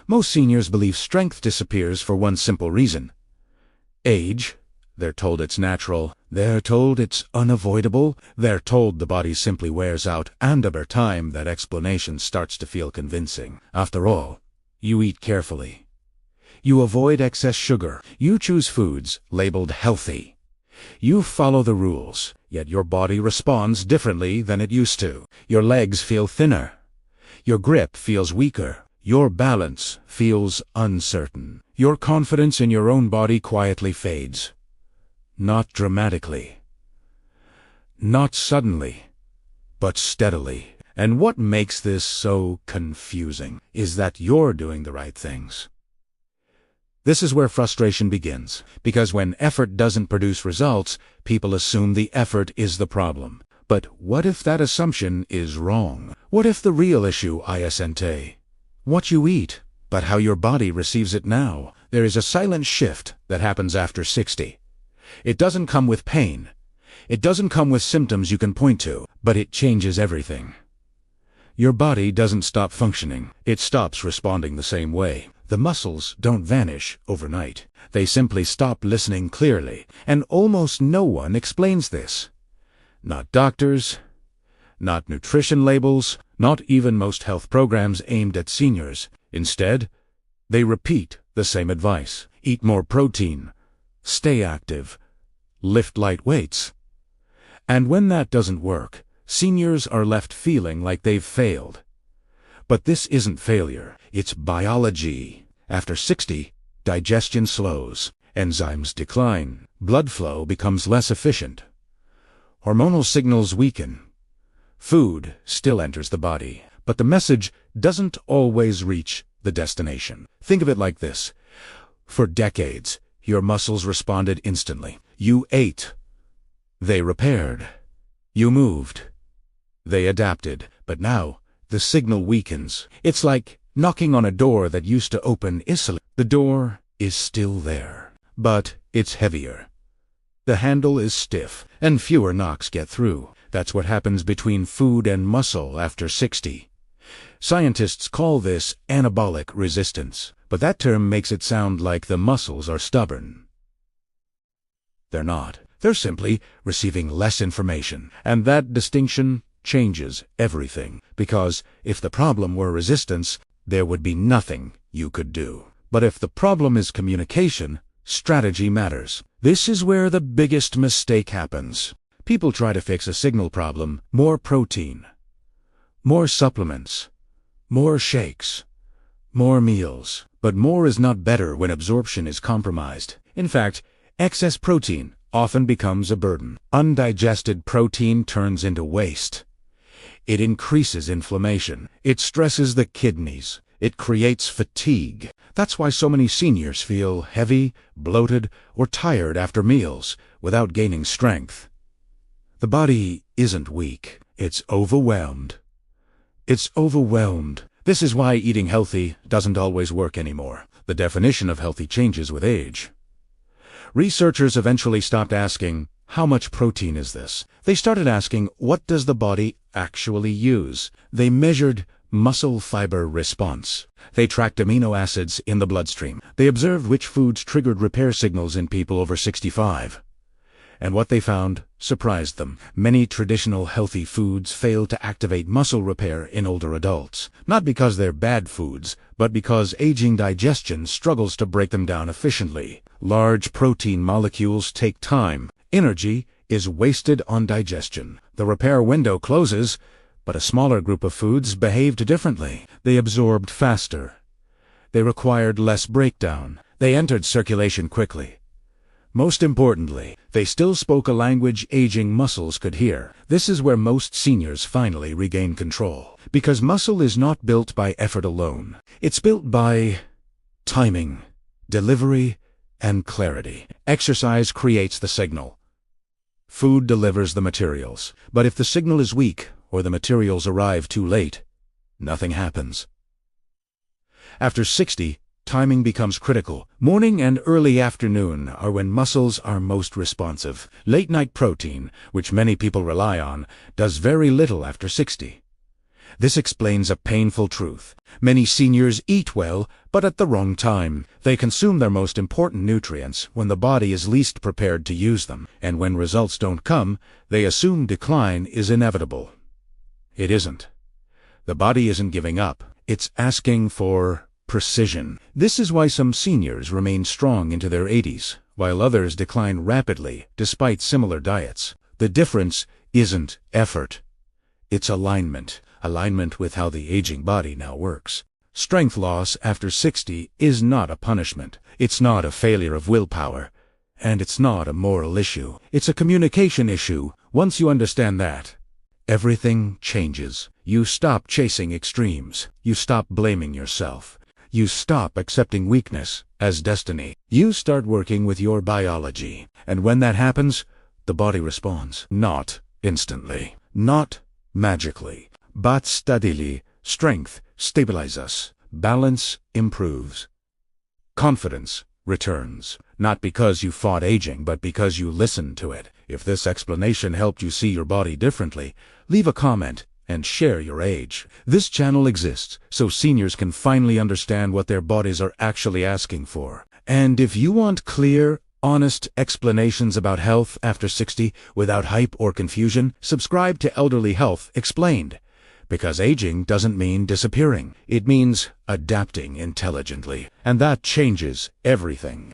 Most seniors believe strength disappears for one simple reason. Age. They're told it's natural. They're told it's unavoidable. They're told the body simply wears out, and over time that explanation starts to feel convincing. After all, you eat carefully. You avoid excess sugar. You choose foods labeled healthy. You follow the rules, yet your body responds differently than it used to. Your legs feel thinner. Your grip feels weaker. Your balance feels uncertain. Your confidence in your own body quietly fades. Not dramatically. Not suddenly, but steadily. And what makes this so confusing is that you're doing the right things. This is where frustration begins, because when effort doesn't produce results, people assume the effort is the problem. But what if that assumption is wrong? What if the real issue isn't what you eat, but how your body receives it now? There is a silent shift that happens after 60. It doesn't come with pain. It doesn't come with symptoms you can point to, but it changes everything. Your body doesn't stop functioning. It stops responding the same way. The muscles don't vanish overnight. They simply stop listening clearly, and almost no one explains this. Not doctors, not nutrition labels, not even most health programs aimed at seniors. Instead, they repeat the same advice. Eat more protein, stay active, lift light weights. And when that doesn't work, seniors are left feeling like they've failed. But this isn't failure, it's biology. After 60, digestion slows, enzymes decline, blood flow becomes less efficient. Hormonal signals weaken. Food still enters the body, but the message doesn't always reach the destination. Think of it like this. For decades, your muscles responded instantly. You ate. They repaired. You moved. They adapted. But now, the signal weakens. It's like knocking on a door that used to open easily. The door is still there, but it's heavier. The handle is stiff, and fewer knocks get through. That's what happens between food and muscle after 60. Scientists call this anabolic resistance, but that term makes it sound like the muscles are stubborn. They're not. They're simply receiving less information, and that distinction changes everything, because if the problem were resistance, there would be nothing you could do. But if the problem is communication, strategy matters. This is where the biggest mistake happens. People try to fix a signal problem: more protein, more supplements, more shakes, more meals. But more is not better when absorption is compromised. In fact, excess protein often becomes a burden. Undigested protein turns into waste. It increases inflammation. It stresses the kidneys. It creates fatigue. That's why so many seniors feel heavy, bloated, or tired after meals without gaining strength. The body isn't weak. It's overwhelmed. It's overwhelmed. This is why eating healthy doesn't always work anymore. The definition of healthy changes with age. Researchers eventually stopped asking, "How much protein is this?" They started asking, "What does the body actually use?" They measured muscle fiber response. They tracked amino acids in the bloodstream. They observed which foods triggered repair signals in people over 65. And what they found surprised them. Many traditional healthy foods fail to activate muscle repair in older adults. Not because they're bad foods, but because aging digestion struggles to break them down efficiently. Large protein molecules take time. Energy is wasted on digestion. The repair window closes, but a smaller group of foods behaved differently. They absorbed faster. They required less breakdown. They entered circulation quickly. Most importantly, they still spoke a language aging muscles could hear. This is where most seniors finally regain control. Because muscle is not built by effort alone. It's built by timing, delivery, and clarity. Exercise creates the signal. Food delivers the materials. But if the signal is weak, or the materials arrive too late, nothing happens. After 60, timing becomes critical. Morning and early afternoon are when muscles are most responsive. Late-night protein, which many people rely on, does very little after 60. This explains a painful truth. Many seniors eat well, but at the wrong time. They consume their most important nutrients when the body is least prepared to use them, and when results don't come, they assume decline is inevitable. It isn't. The body isn't giving up. It's asking for precision. This is why some seniors remain strong into their 80s, while others decline rapidly despite similar diets. The difference isn't effort. It's alignment. Alignment with how the aging body now works. Strength loss after 60 is not a punishment. It's not a failure of willpower. And it's not a moral issue. It's a communication issue. Once you understand that, everything changes. You stop chasing extremes. You stop blaming yourself. You stop accepting weakness as destiny. You start working with your biology. And when that happens, the body responds. Not instantly. Not magically. But steadily. Strength stabilizes us. Balance improves. Confidence returns. Not because you fought aging, but because you listened to it. If this explanation helped you see your body differently, leave a comment and share your age. This channel exists so seniors can finally understand what their bodies are actually asking for. And if you want clear, honest explanations about health after 60 without hype or confusion, subscribe to Elderly Health Explained. Because aging doesn't mean disappearing. It means adapting intelligently. And that changes everything.